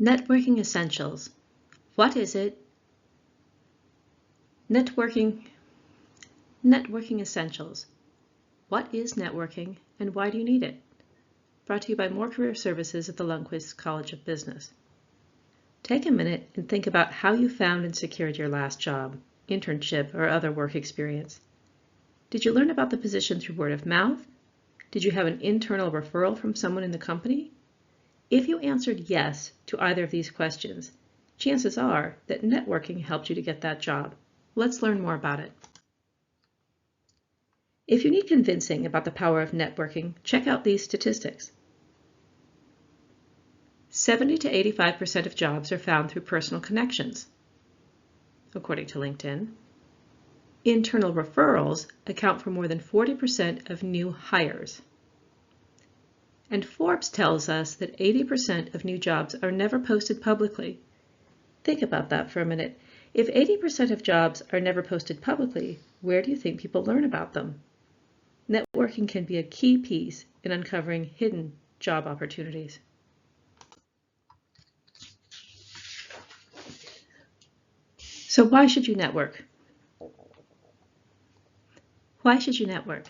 Networking essentials. What is it? Networking essentials. What is networking and why do you need it? Brought to you by Mohr Career Services at the Lundquist College of Business. Take a minute and think about how you found and secured your last job, internship, or other work experience. Did you learn about the position through word of mouth? Did you have an internal referral from someone in the company? If you answered yes to either of these questions, chances are that networking helped you to get that job. Let's learn more about it. If you need convincing about the power of networking, check out these statistics. 70 to 85% of jobs are found through personal connections, according to LinkedIn. Internal referrals account for more than 40% of new hires. And Forbes tells us that 80% of new jobs are never posted publicly. Think about that for a minute. If 80% of jobs are never posted publicly, where do you think people learn about them? Networking can be a key piece in uncovering hidden job opportunities. So why should you network? Why should you network?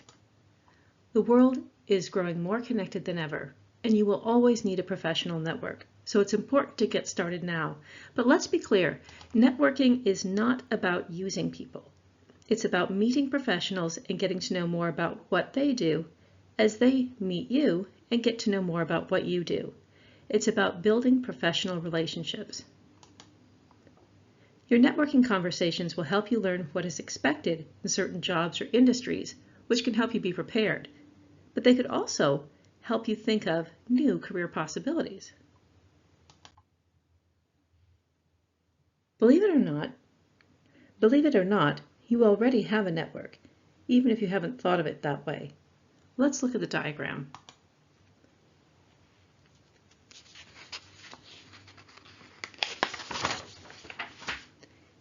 The world is growing more connected than ever, and you will always need a professional network. So it's important to get started now. But let's be clear, networking is not about using people. It's about meeting professionals and getting to know more about what they do as they meet you and get to know more about what you do. It's about building professional relationships. Your networking conversations will help you learn what is expected in certain jobs or industries, which can help you be prepared. But they could also help you think of new career possibilities. Believe it or not, you already have a network, even if you haven't thought of it that way. Let's look at the diagram.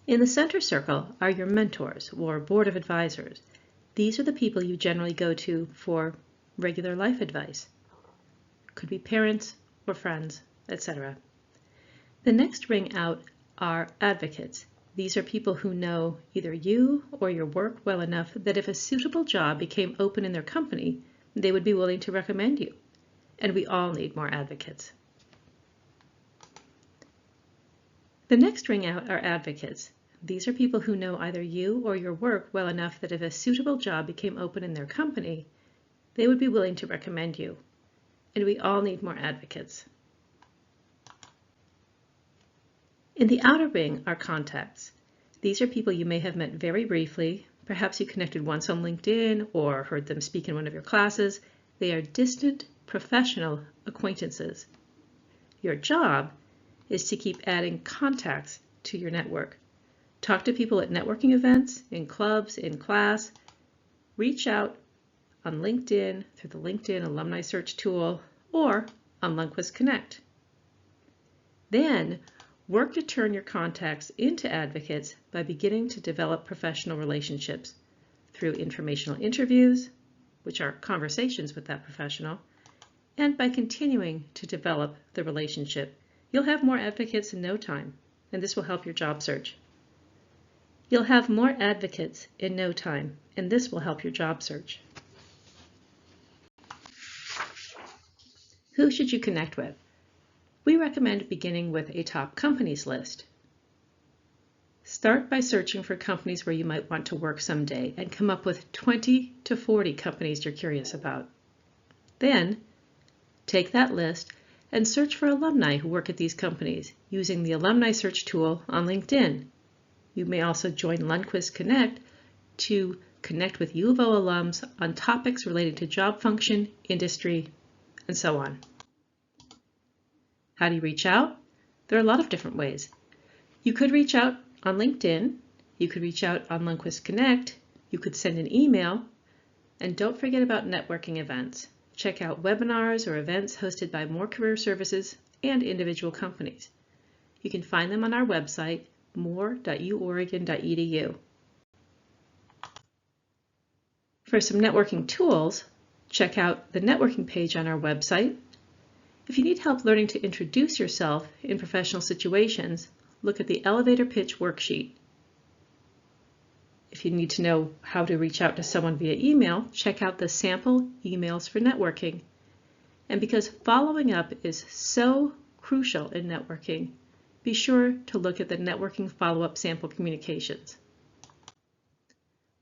In the center circle are your mentors or board of advisors. These are the people you generally go to for regular life advice. Could be parents or friends, etc. The next ring out are advocates. These are people who know either you or your work well enough that if a suitable job became open in their company, they would be willing to recommend you. And we all need more advocates. The next ring out are advocates. These are people who know either you or your work well enough that if a suitable job became open in their company, they would be willing to recommend you. And we all need more advocates. In the outer ring are contacts. These are people you may have met very briefly. Perhaps you connected once on LinkedIn or heard them speak in one of your classes. They are distant professional acquaintances. Your job is to keep adding contacts to your network. Talk to people at networking events, in clubs, in class. Reach out on LinkedIn through the LinkedIn Alumni Search tool or on Lundquist Connect. Then work to turn your contacts into advocates by beginning to develop professional relationships through informational interviews, which are conversations with that professional, and by continuing to develop the relationship. You'll have more advocates in no time, and this will help your job search. You'll have more advocates in no time, and this will help your job search. Who should you connect with? We recommend beginning with a top companies list. Start by searching for companies where you might want to work someday and come up with 20 to 40 companies you're curious about. Then, take that list and search for alumni who work at these companies using the Alumni Search tool on LinkedIn. You may also join Lundquist Connect to connect with U of O alums on topics related to job function, industry, and so on. How do you reach out? There are a lot of different ways. You could reach out on LinkedIn, you could reach out on Lundquist Connect, you could send an email, and don't forget about networking events. Check out webinars or events hosted by Mohr Career Services and individual companies. You can find them on our website, mohr.uoregon.edu. For some networking tools, check out the networking page on our website If you need help learning to introduce yourself in professional situations, look at the elevator pitch worksheet. If you need to know how to reach out to someone via email, check out the sample emails for networking. And because following up is so crucial in networking, be sure to look at the networking follow-up sample communications.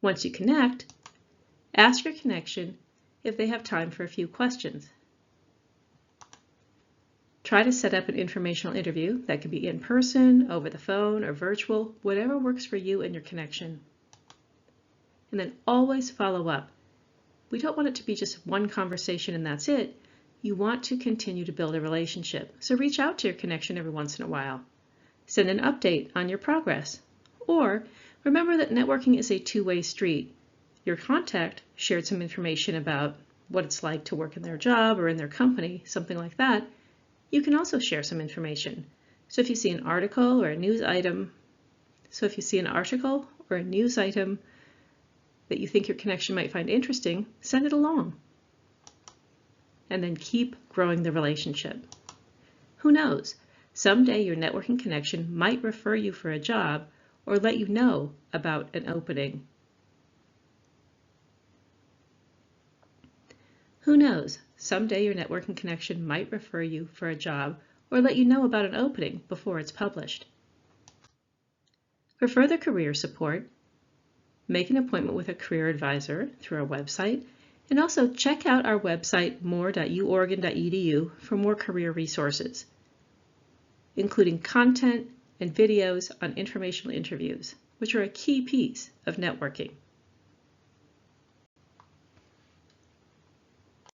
Once you connect, ask your connection if they have time for a few questions. Try to set up an informational interview that could be in person, over the phone, or virtual, whatever works for you and your connection. And then always follow up. We don't want it to be just one conversation and that's it. You want to continue to build a relationship, so reach out to your connection every once in a while. Send an update on your progress. Or remember that networking is a two-way street. Your contact shared some information about what it's like to work in their job or in their company, something like that. You can also share some information. So if you see an article or a news item, that you think your connection might find interesting, send it along. And then keep growing the relationship. Who knows? Someday your networking connection might refer you for a job or let you know about an opening. Who knows? Someday your networking connection might refer you for a job or let you know about an opening before it's published. For further career support, make an appointment with a career advisor through our website, and also check out our website mohr.uoregon.edu for more career resources, including content and videos on informational interviews, which are a key piece of networking.